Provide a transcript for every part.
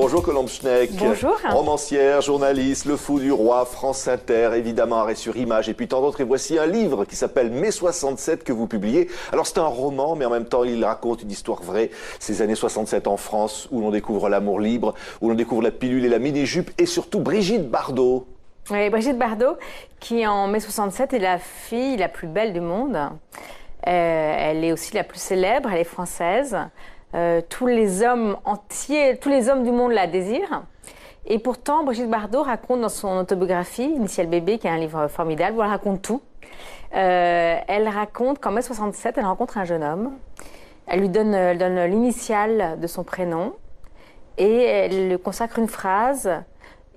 Bonjour Colombe Schneck. Bonjour. Romancière, journaliste, Le Fou du Roi, France Inter, évidemment Arrêt sur Image et puis tant d'autres. Et voici un livre qui s'appelle Mai 67 que vous publiez. Alors c'est un roman, mais en même temps il raconte une histoire vraie. Ces années 67 en France où l'on découvre l'amour libre, où l'on découvre la pilule et la mini-jupe et surtout Brigitte Bardot. Oui, Brigitte Bardot, qui en mai 67 est la fille la plus belle du monde. Elle est aussi la plus célèbre, elle est française. Tous les hommes du monde la désirent. Et pourtant, Brigitte Bardot raconte dans son autobiographie, Initial Bébé, qui est un livre formidable, où elle raconte tout. Elle raconte qu'en mai 67, elle rencontre un jeune homme. Elle lui donne l'initiale de son prénom et elle lui consacre une phrase.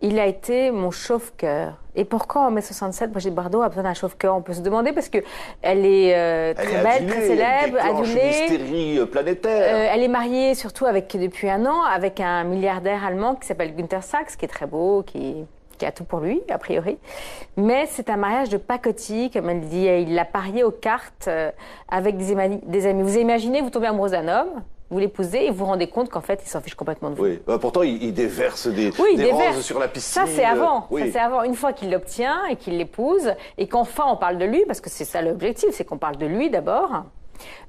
Il a été mon sauve-cœur. Et pourquoi en mai 67, Brigitte Bardot a besoin d'un sauve-cœur? On peut se demander parce que elle est très belle, très célèbre, adulée. Une hystérie planétaire. Elle est mariée surtout depuis un an avec un milliardaire allemand qui s'appelle Günther Sachs, qui est très beau, qui a tout pour lui, a priori. Mais c'est un mariage de pacotille, comme elle dit. Il l'a parié aux cartes avec des amis. Vous imaginez, vous tombez amoureuse d'un homme, vous l'épousez et vous vous rendez compte qu'en fait, il s'en fiche complètement de vous. Oui, pourtant, il déverse des roses sur la piscine. Ça, c'est avant. Oui. Ça, c'est avant. Une fois qu'il l'obtient et qu'il l'épouse, et qu'enfin on parle de lui, parce que c'est ça l'objectif, c'est qu'on parle de lui d'abord,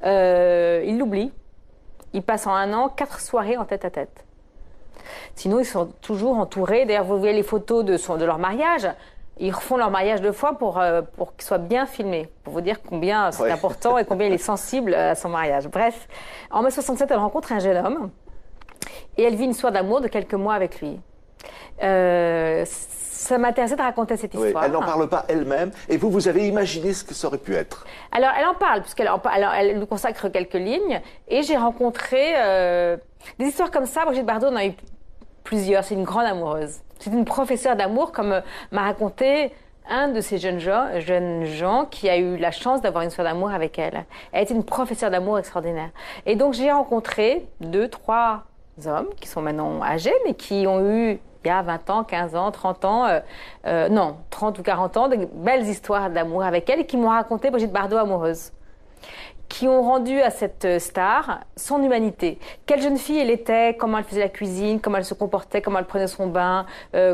il l'oublie. Il passe en un an 4 soirées en tête-à-tête. Sinon, ils sont toujours entourés. D'ailleurs, vous voyez les photos de leur mariage. Ils refont leur mariage 2 fois pour qu'il soit bien filmé, pour vous dire combien c'est important et combien il est sensible à son mariage. Bref, en mai 67, elle rencontre un jeune homme et elle vit une histoire d'amour de quelques mois avec lui. Ça m'intéressait de raconter cette histoire. Oui, elle n'en parle pas elle-même et vous avez imaginé ce que ça aurait pu être. Alors, elle en parle, elle nous consacre quelques lignes et j'ai rencontré des histoires comme ça. Brigitte Bardot en a eu plusieurs, c'est une grande amoureuse. C'est une professeure d'amour, comme m'a raconté un de ces jeunes gens qui a eu la chance d'avoir une histoire d'amour avec elle. Elle était une professeure d'amour extraordinaire. Et donc, j'ai rencontré 2, 3 hommes qui sont maintenant âgés, mais qui ont eu, il y a 20 ans, 15 ans, 30 ans, 30 ou 40 ans, de belles histoires d'amour avec elle et qui m'ont raconté Brigitte Bardot amoureuse, qui ont rendu à cette star son humanité. Quelle jeune fille elle était, comment elle faisait la cuisine, comment elle se comportait, comment elle prenait son bain,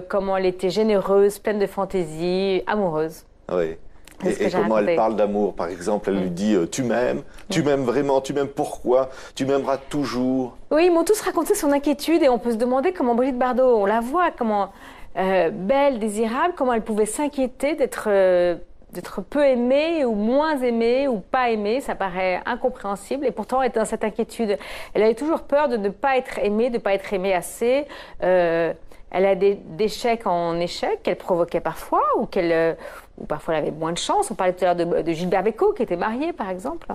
comment elle était généreuse, pleine de fantaisie, amoureuse. Oui. Et comment elle parle d'amour, par exemple, elle lui dit tu m'aimes vraiment, tu m'aimes pourquoi, tu m'aimeras toujours. Oui, ils m'ont tous raconté son inquiétude et on peut se demander comment Brigitte Bardot, on la voit, comment belle, désirable, comment elle pouvait s'inquiéter d'être peu aimée ou moins aimée ou pas aimée, ça paraît incompréhensible et pourtant elle était dans cette inquiétude. Elle avait toujours peur de ne pas être aimée, de ne pas être aimée assez. Elle a d'échec en échec qu'elle provoquait parfois ou parfois elle avait moins de chance. On parlait tout à l'heure de Gilbert Bécaud qui était marié par exemple.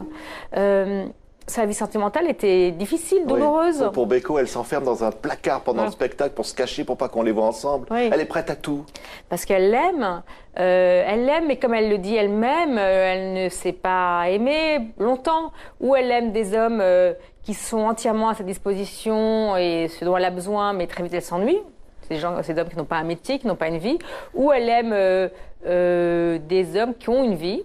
Sa vie sentimentale était difficile, douloureuse. Oui. Pour Bécaud, elle s'enferme dans un placard pendant le spectacle pour se cacher, pour pas qu'on les voit ensemble. Oui. Elle est prête à tout. Parce qu'elle l'aime. Mais comme elle le dit elle-même, elle ne s'est pas aimée longtemps. Ou elle aime des hommes qui sont entièrement à sa disposition et ce dont elle a besoin, mais très vite elle s'ennuie. Ces hommes qui n'ont pas un métier, qui n'ont pas une vie. Ou elle aime des hommes qui ont une vie,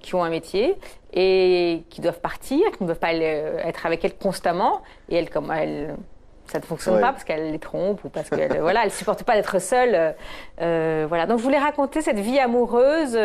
qui ont un métier et qui doivent partir, qui ne peuvent pas être avec elle constamment. Et elle, ça ne fonctionne pas parce qu'elle les trompe ou parce qu'elle elle supporte pas d'être seule. Donc je voulais raconter cette vie amoureuse,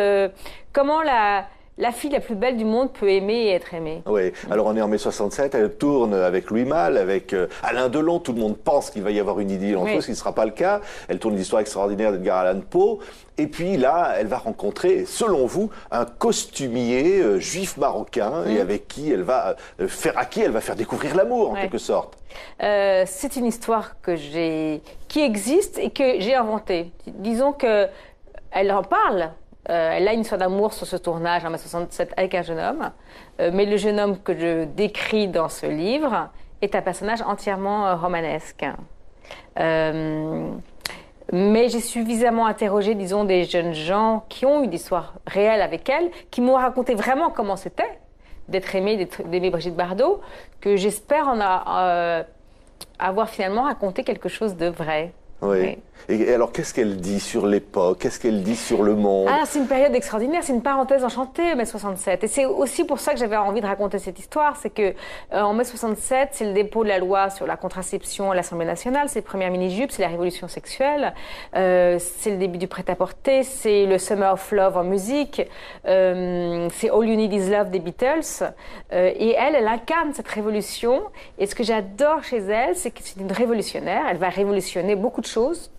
comment la fille la plus belle du monde peut aimer et être aimée. Oui, alors on est en mai 67, elle tourne avec Louis Malle, avec Alain Delon, tout le monde pense qu'il va y avoir une idylle entre eux, ce qui ne sera pas le cas. Elle tourne une histoire extraordinaire d'Edgar Allan Poe, et puis là, elle va rencontrer, selon vous, un costumier juif marocain, et avec qui elle va faire découvrir l'amour, en quelque sorte. C'est une histoire qui existe et que j'ai inventée. Disons que elle en parle. Elle a une histoire d'amour sur ce tournage en mai 67 avec un jeune homme. Mais le jeune homme que je décris dans ce livre est un personnage entièrement romanesque. Mais j'ai suffisamment interrogé, disons, des jeunes gens qui ont eu une histoire réelle avec elle, qui m'ont raconté vraiment comment c'était d'être aimée, d'aimer Brigitte Bardot, que j'espère avoir finalement raconté quelque chose de vrai. Oui. Et alors, qu'est-ce qu'elle dit sur l'époque? Qu'est-ce qu'elle dit sur le monde? Alors, c'est une période extraordinaire, c'est une parenthèse enchantée, mai 67. Et c'est aussi pour ça que j'avais envie de raconter cette histoire, c'est que en mai 67, c'est le dépôt de la loi sur la contraception à l'Assemblée nationale, c'est les premières mini-jupes, c'est la révolution sexuelle, c'est le début du prêt-à-porter, c'est le Summer of Love en musique, c'est All You Need Is Love des Beatles. Et elle incarne cette révolution. Et ce que j'adore chez elle, c'est que c'est une révolutionnaire. Elle va révolutionner beaucoup de choses,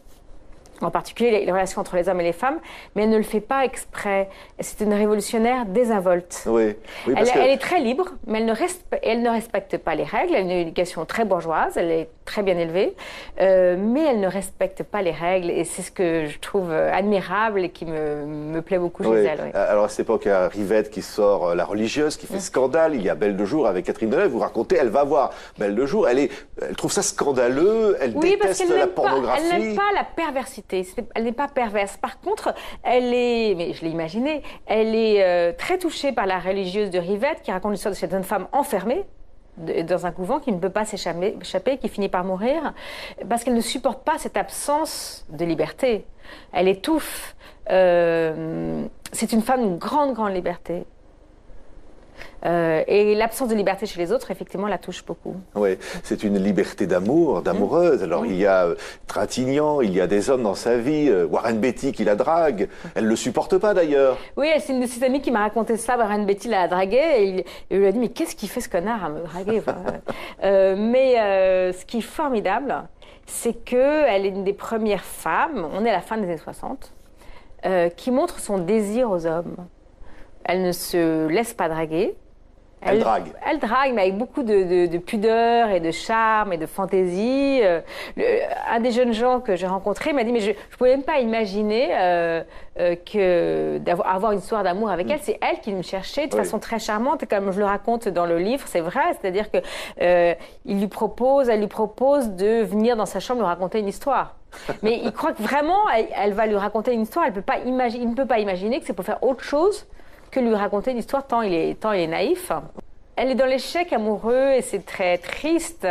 en particulier les relations entre les hommes et les femmes, mais elle ne le fait pas exprès. C'est une révolutionnaire désinvolte. Oui, Elle est très libre, mais elle ne respecte pas les règles. Elle a une éducation très bourgeoise, elle est très bien élevée, mais elle ne respecte pas les règles. Et c'est ce que je trouve admirable et qui me plaît beaucoup chez elle. Oui. Alors à cette époque, il y a Rivette qui sort La religieuse, qui fait scandale. Il y a Belle de jour avec Catherine Deneuve. Vous racontez, elle va voir Belle de jour. Elle trouve ça scandaleux, elle déteste la pornographie. Elle n'aime pas la perversité. Elle n'est pas perverse. Par contre, mais je l'ai imaginé, elle est très touchée par la religieuse de Rivette qui raconte l'histoire de cette jeune femme enfermée dans un couvent qui ne peut pas s'échapper, qui finit par mourir, parce qu'elle ne supporte pas cette absence de liberté. Elle étouffe. C'est une femme d'une grande, grande liberté. Et l'absence de liberté chez les autres, effectivement, la touche beaucoup. Oui, c'est une liberté d'amour, d'amoureuse. Alors, il y a Trintignant, il y a des hommes dans sa vie, Warren Beatty qui la drague. Elle ne le supporte pas, d'ailleurs. Oui, c'est une de ses amies qui m'a raconté ça. Warren Beatty la draguait et lui a dit « Mais qu'est-ce qu'il fait, ce connard, à me draguer ?» Mais ce qui est formidable, c'est qu'elle est une des premières femmes, on est à la fin des années 60, qui montre son désir aux hommes. Elle ne se laisse pas draguer. Elle drague. Elle drague, mais avec beaucoup de pudeur et de charme et de fantaisie. Un des jeunes gens que j'ai rencontré m'a dit, mais je ne pouvais même pas imaginer avoir une histoire d'amour avec elle. C'est elle qui me cherchait de façon très charmante. Et comme je le raconte dans le livre, c'est vrai. C'est-à-dire que elle lui propose de venir dans sa chambre lui raconter une histoire. Mais il croit que vraiment, elle va lui raconter une histoire. Il ne peut pas imaginer que c'est pour faire autre chose que lui raconter une histoire tant il est naïf. Elle est dans l'échec amoureux et c'est très triste.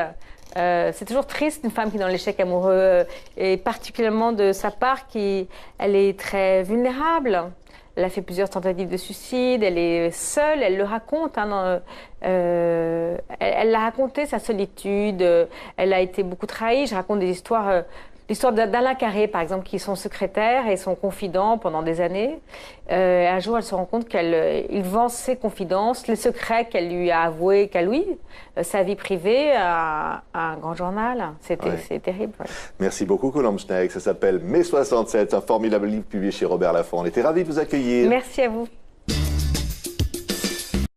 C'est toujours triste une femme qui est dans l'échec amoureux et particulièrement de sa part elle est très vulnérable. Elle a fait plusieurs tentatives de suicide, elle est seule, elle le raconte. Elle l'a raconté, sa solitude, elle a été beaucoup trahie. Je raconte des histoires... L'histoire d'Alain Carré, par exemple, qui est son secrétaire et son confident pendant des années. Un jour, elle se rend compte qu'il vend ses confidences, les secrets qu'elle lui a avoués qu'à lui, sa vie privée, à un grand journal. C'est terrible. Ouais. Merci beaucoup, Colombe Schneck. Ça s'appelle Mai 67, un formidable livre publié chez Robert Laffont. On était ravis de vous accueillir. Merci à vous.